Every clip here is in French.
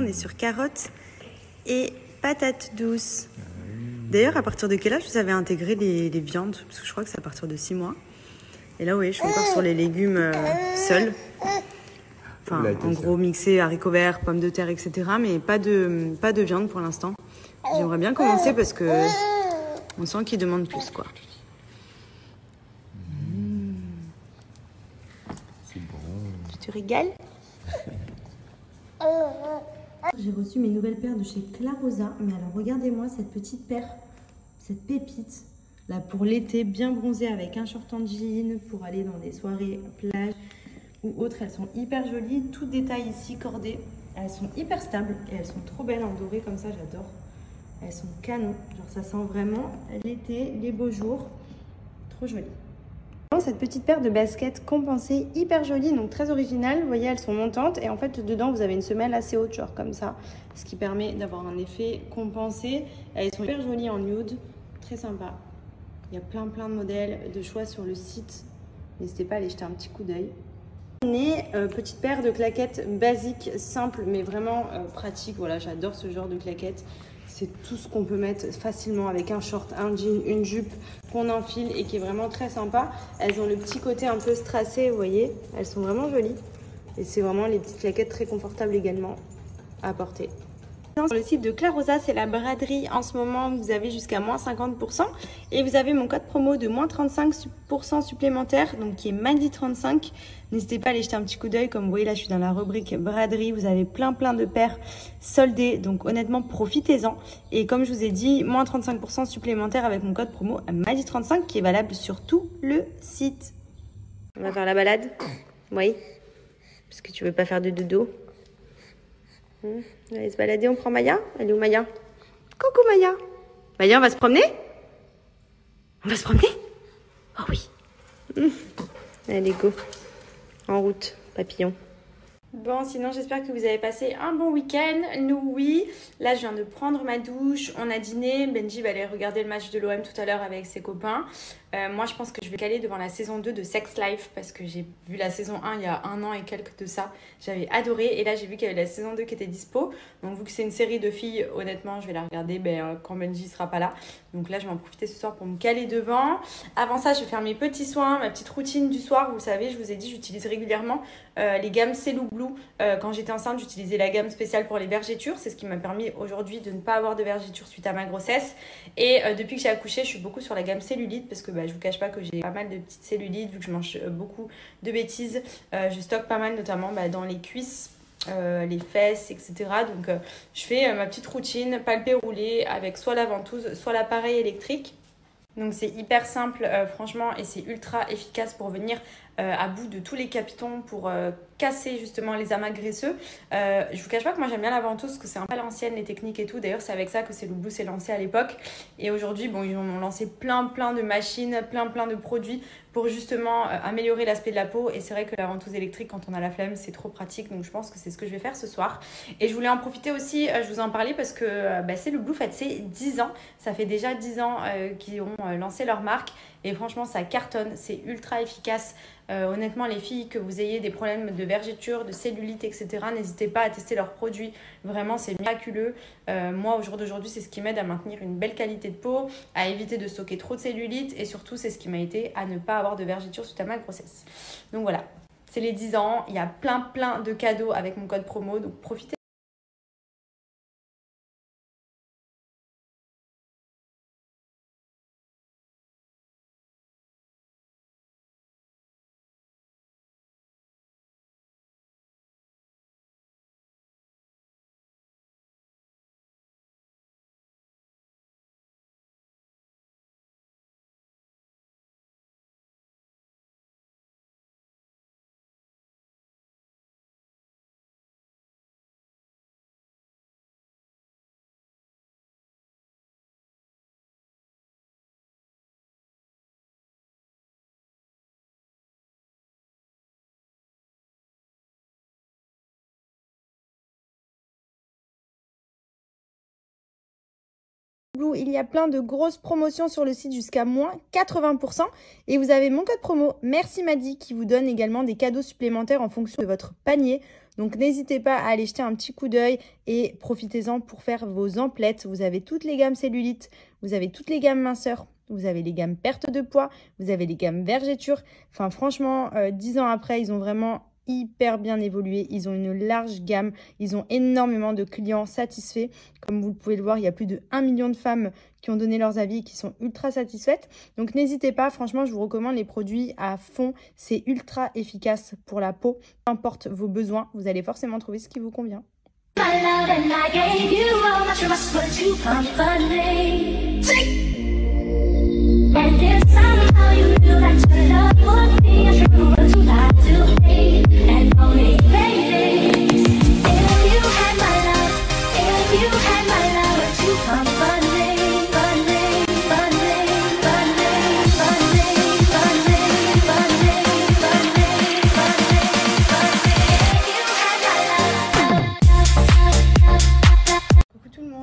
on est sur carottes et patates douces. D'ailleurs, à partir de quel âge vous avez intégré les viandes? Parce que je crois que c'est à partir de 6 mois. Et là, oui, je suis encore sur les légumes seuls. Enfin, en gros, mixés, haricots verts, pommes de terre, etc. Mais pas de viande pour l'instant. J'aimerais bien commencer parce que on sent qu'ils demandent plus, quoi. C'est bon. Tu te régales? J'ai reçu mes nouvelles paires de chez Clarosa. Mais alors, regardez-moi cette petite paire, cette pépite. Là, pour l'été, bien bronzée avec un short en jean, pour aller dans des soirées plage ou autres. Elles sont hyper jolies. Tout détail ici, cordé. Elles sont hyper stables et elles sont trop belles en doré comme ça, j'adore. Elles sont canon. Genre, ça sent vraiment l'été, les beaux jours. Trop joli. Cette petite paire de baskets compensées, hyper jolie, donc très originale. Vous voyez, elles sont montantes et en fait, dedans, vous avez une semelle assez haute, genre comme ça. Ce qui permet d'avoir un effet compensé. Elles sont hyper jolies en nude, très sympa. Il y a plein de modèles de choix sur le site. N'hésitez pas à aller jeter un petit coup d'œil. Petite paire de claquettes basiques, simples, mais vraiment pratiques. Voilà, j'adore ce genre de claquettes. C'est tout ce qu'on peut mettre facilement avec un short, un jean, une jupe qu'on enfile et qui est vraiment très sympa. Elles ont le petit côté un peu strassé, vous voyez. Elles sont vraiment jolies. Et c'est vraiment les petites claquettes très confortables également à porter. Sur le site de Clarosa, c'est la braderie en ce moment, vous avez jusqu'à moins 50% et vous avez mon code promo de moins 35% supplémentaire, donc qui est Madi35. N'hésitez pas à aller jeter un petit coup d'œil, comme vous voyez là je suis dans la rubrique braderie, vous avez plein de paires soldées, donc honnêtement profitez-en. Et comme je vous ai dit, moins 35% supplémentaire avec mon code promo Madi35 qui est valable sur tout le site. On va faire la balade? Oui. Parce que tu veux pas faire de dodo? Allez se balader, on prend Maya. Elle est où Maya? Coucou Maya. Maya, on va se promener? On va se promener? Oh oui. Allez, go. En route, papillon. Bon, sinon j'espère que vous avez passé un bon week-end. Nous, oui. Là, je viens de prendre ma douche. On a dîné. Benji va aller regarder le match de l'OM tout à l'heure avec ses copains. Moi, je pense que je vais caler devant la saison 2 de Sex Life parce que j'ai vu la saison 1 il y a 1 an et quelques de ça. J'avais adoré. Et là, j'ai vu qu'il y avait la saison 2 qui était dispo. Donc, vu que c'est une série de filles, honnêtement, je vais la regarder quand Benji sera pas là. Donc là, je vais en profiter ce soir pour me caler devant. Avant ça, je vais faire mes petits soins, ma petite routine du soir. Vous le savez, je vous ai dit, j'utilise régulièrement les gammes Cellou Blue. Quand j'étais enceinte, j'utilisais la gamme spéciale pour les vergetures. C'est ce qui m'a permis aujourd'hui de ne pas avoir de vergetures suite à ma grossesse. Et depuis que j'ai accouché, je suis beaucoup sur la gamme cellulite parce que je vous cache pas que j'ai pas mal de petites cellulites vu que je mange beaucoup de bêtises. Je stocke pas mal notamment dans les cuisses. Les fesses, etc. Donc je fais ma petite routine palpé roulé avec soit la ventouse, soit l'appareil électrique. Donc c'est hyper simple franchement et c'est ultra efficace pour venir à bout de tous les capitons, pour casser justement les amas graisseux. Je vous cache pas que moi j'aime bien la ventouse parce que c'est un peu à l'ancienne les techniques et tout. D'ailleurs c'est avec ça que Cellou Blue s'est lancé à l'époque. Et aujourd'hui ils ont lancé plein de machines, plein de produits pour justement améliorer l'aspect de la peau. Et c'est vrai que la ventouse électrique quand on a la flemme c'est trop pratique. Donc je pense que c'est ce que je vais faire ce soir. Et je voulais en profiter aussi, je vous en parlais parce que Cellou Blue fête ses 10 ans. Ça fait déjà 10 ans qu'ils ont lancé leur marque. Et franchement ça cartonne, c'est ultra efficace. Honnêtement les filles, que vous ayez des problèmes de vergetures, de cellulite, etc. N'hésitez pas à tester leurs produits. Vraiment c'est miraculeux. Moi au jour d'aujourd'hui c'est ce qui m'aide à maintenir une belle qualité de peau, à éviter de stocker trop de cellulite. Et surtout c'est ce qui m'a aidé à ne pas avoir de vergetures suite à ma grossesse. Donc voilà, c'est les 10 ans. Il y a plein de cadeaux avec mon code promo. Donc profitez. Il y a plein de grosses promotions sur le site jusqu'à moins 80%. Et vous avez mon code promo Merci Madi qui vous donne également des cadeaux supplémentaires en fonction de votre panier. Donc n'hésitez pas à aller jeter un petit coup d'œil et profitez-en pour faire vos emplettes. Vous avez toutes les gammes cellulite, vous avez toutes les gammes minceur, vous avez les gammes perte de poids, vous avez les gammes vergéture. Enfin franchement, 10 ans après, ils ont vraiment hyper bien évolué. Ils ont une large gamme, ils ont énormément de clients satisfaits. Comme vous pouvez le voir, il y a plus de 1 million de femmes qui ont donné leurs avis et qui sont ultra satisfaites. Donc n'hésitez pas, franchement, je vous recommande les produits à fond. C'est ultra efficace pour la peau. Peu importe vos besoins, vous allez forcément trouver ce qui vous convient.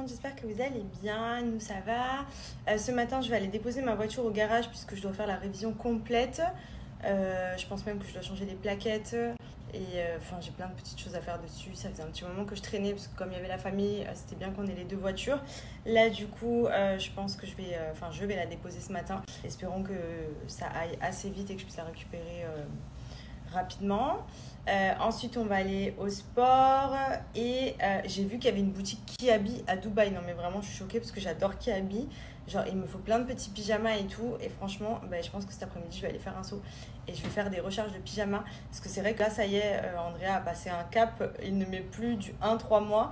J'espère que vous allez bien, nous ça va. Ce matin je vais aller déposer ma voiture au garage puisque je dois faire la révision complète. Je pense même que je dois changer les plaquettes et enfin j'ai plein de petites choses à faire dessus. Ça faisait un petit moment que je traînais parce que comme il y avait la famille, c'était bien qu'on ait les deux voitures. Là du coup je pense que je vais la déposer ce matin. Espérons que ça aille assez vite et que je puisse la récupérer rapidement. Ensuite on va aller au sport et j'ai vu qu'il y avait une boutique Kiabi à Dubaï. Non mais vraiment je suis choquée parce que j'adore Kiabi. Genre il me faut plein de petits pyjamas et tout et franchement je pense que cet après-midi je vais aller faire un saut et je vais faire des recharges de pyjamas parce que c'est vrai que là ça y est, Andrea a passé un cap. Il ne met plus du 1-3 mois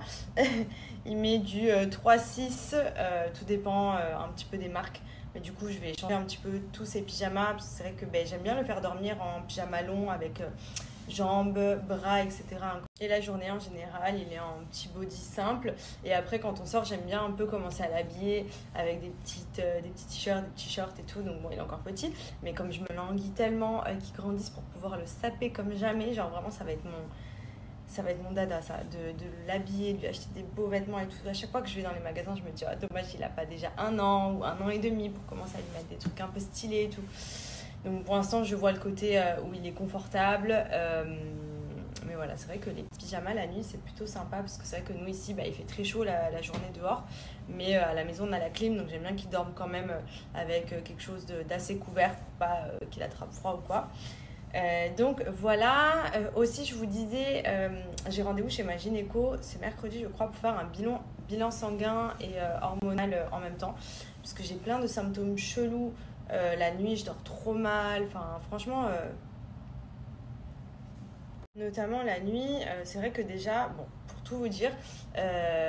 il met du 3-6, tout dépend un petit peu des marques. Mais du coup, je vais changer un petit peu tous ces pyjamas. Parce que c'est vrai que j'aime bien le faire dormir en pyjama long avec jambes, bras, etc. Et la journée en général, il est en petit body simple. Et après, quand on sort, j'aime bien un peu commencer à l'habiller avec des petits t-shirts, des petits shorts et tout. Donc bon, il est encore petit. Mais comme je me languis tellement qu'il grandisse pour pouvoir le saper comme jamais, genre vraiment, ça va être mon dada, ça, de l'habiller, de lui acheter des beaux vêtements et tout. À chaque fois que je vais dans les magasins, je me dis, dommage, il n'a pas déjà 1 an ou 1 an et demi pour commencer à lui mettre des trucs un peu stylés et tout. Donc pour l'instant, je vois le côté où il est confortable. Mais voilà, c'est vrai que les pyjamas la nuit, c'est plutôt sympa parce que c'est vrai que nous ici, il fait très chaud la journée dehors. Mais à la maison, on a la clim, donc j'aime bien qu'il dorme quand même avec quelque chose d'assez couvert pour pas qu'il attrape froid ou quoi. Donc voilà, aussi je vous disais, j'ai rendez-vous chez ma gynéco, c'est mercredi je crois, pour faire un bilan sanguin et hormonal en même temps, parce que j'ai plein de symptômes chelous, la nuit je dors trop mal, enfin franchement, notamment la nuit, c'est vrai que déjà, bon, pour tout vous dire,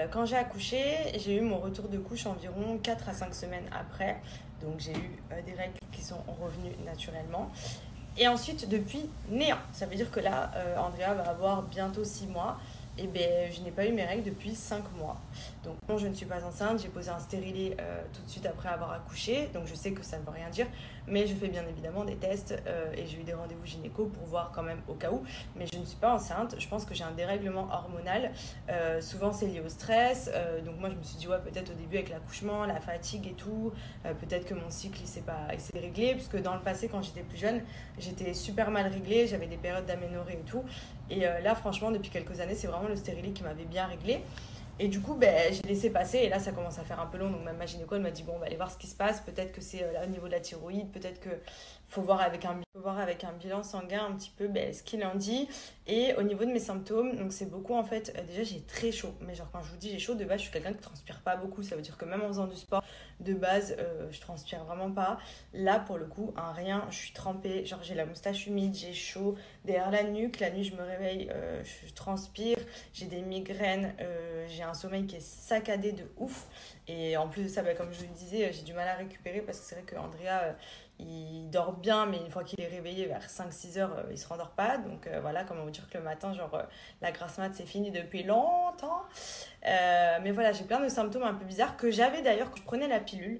quand j'ai accouché, j'ai eu mon retour de couche environ 4 à 5 semaines après, donc j'ai eu des règles qui sont revenues naturellement. Et ensuite, depuis, néant. Ça veut dire que là, Andrea va avoir bientôt 6 mois. Et je n'ai pas eu mes règles depuis 5 mois. Donc, non, je ne suis pas enceinte. J'ai posé un stérilet tout de suite après avoir accouché. Donc, je sais que ça ne veut rien dire. Mais je fais bien évidemment des tests et j'ai eu des rendez-vous gynéco pour voir quand même au cas où. Mais je ne suis pas enceinte. Je pense que j'ai un dérèglement hormonal. Souvent, c'est lié au stress. Donc, moi, je me suis dit, ouais, peut-être au début avec l'accouchement, la fatigue et tout. Peut-être que mon cycle, il s'est réglé. Puisque dans le passé, quand j'étais plus jeune, j'étais super mal réglée. J'avais des périodes d'aménorrhée et tout. Et là, franchement, depuis quelques années, c'est vraiment le stérilet qui m'avait bien réglé. Et du coup, j'ai laissé passer et là, ça commence à faire un peu long. Donc, même ma gynéco, elle m'a dit, bon, on va aller voir ce qui se passe. Peut-être que c'est au niveau de la thyroïde. Peut-être qu'il faut voir avec un bilan sanguin un petit peu ce qu'il en dit. Et au niveau de mes symptômes, donc c'est beaucoup en fait, déjà j'ai très chaud. Mais genre quand je vous dis j'ai chaud, de base, je suis quelqu'un qui transpire pas beaucoup. Ça veut dire que même en faisant du sport, de base, je transpire vraiment pas. Là, pour le coup, rien, je suis trempée. Genre j'ai la moustache humide, j'ai chaud. Derrière la nuque, la nuit, je me réveille, je transpire. J'ai des migraines, j'ai un sommeil qui est saccadé de ouf. Et en plus de ça, comme je vous le disais, j'ai du mal à récupérer parce que c'est vrai que Andrea, il dort bien, mais une fois qu'il est réveillé vers 5-6 heures, il se rendort pas. Donc voilà, comment vous dire que le matin, genre la grasse mat, c'est fini depuis longtemps. Mais voilà, j'ai plein de symptômes un peu bizarres que j'avais d'ailleurs quand je prenais la pilule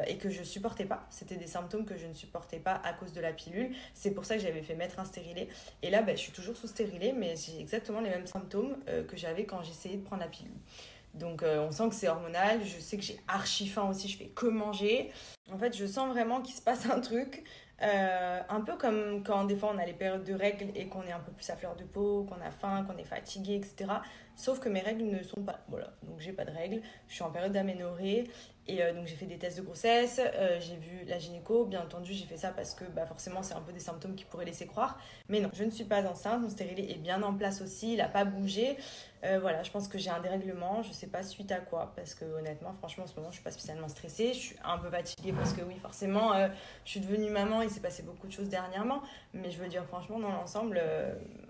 et que je supportais pas. C'était des symptômes que je ne supportais pas à cause de la pilule. C'est pour ça que j'avais fait mettre un stérilet. Et là, je suis toujours sous stérilet, mais j'ai exactement les mêmes symptômes que j'avais quand j'essayais de prendre la pilule. Donc on sent que c'est hormonal. Je sais que j'ai archi faim aussi, je fais que manger. En fait, je sens vraiment qu'il se passe un truc. Un peu comme quand des fois on a les périodes de règles et qu'on est un peu plus à fleur de peau, qu'on a faim, qu'on est fatigué, etc. Sauf que mes règles ne sont pas... Voilà, donc j'ai pas de règles. Je suis en période d'aménorrhée. Et donc j'ai fait des tests de grossesse, j'ai vu la gynéco, bien entendu j'ai fait ça parce que forcément c'est un peu des symptômes qui pourraient laisser croire. Mais non, je ne suis pas enceinte, mon stérilet est bien en place aussi, il n'a pas bougé. Voilà, je pense que j'ai un dérèglement, je ne sais pas suite à quoi, parce que honnêtement, franchement en ce moment je ne suis pas spécialement stressée, je suis un peu fatiguée parce que oui forcément je suis devenue maman, il s'est passé beaucoup de choses dernièrement. Mais je veux dire franchement dans l'ensemble,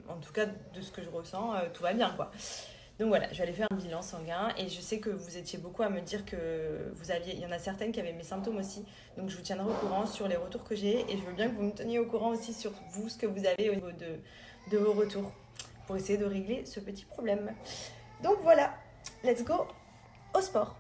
en tout cas de ce que je ressens, tout va bien quoi. Donc voilà, je vais aller faire un bilan sanguin et je sais que vous étiez beaucoup à me dire que il y en a certaines qui avaient mes symptômes aussi. Donc je vous tiendrai au courant sur les retours que j'ai et je veux bien que vous me teniez au courant aussi sur vous, ce que vous avez au niveau de vos retours pour essayer de régler ce petit problème. Donc voilà, let's go au sport.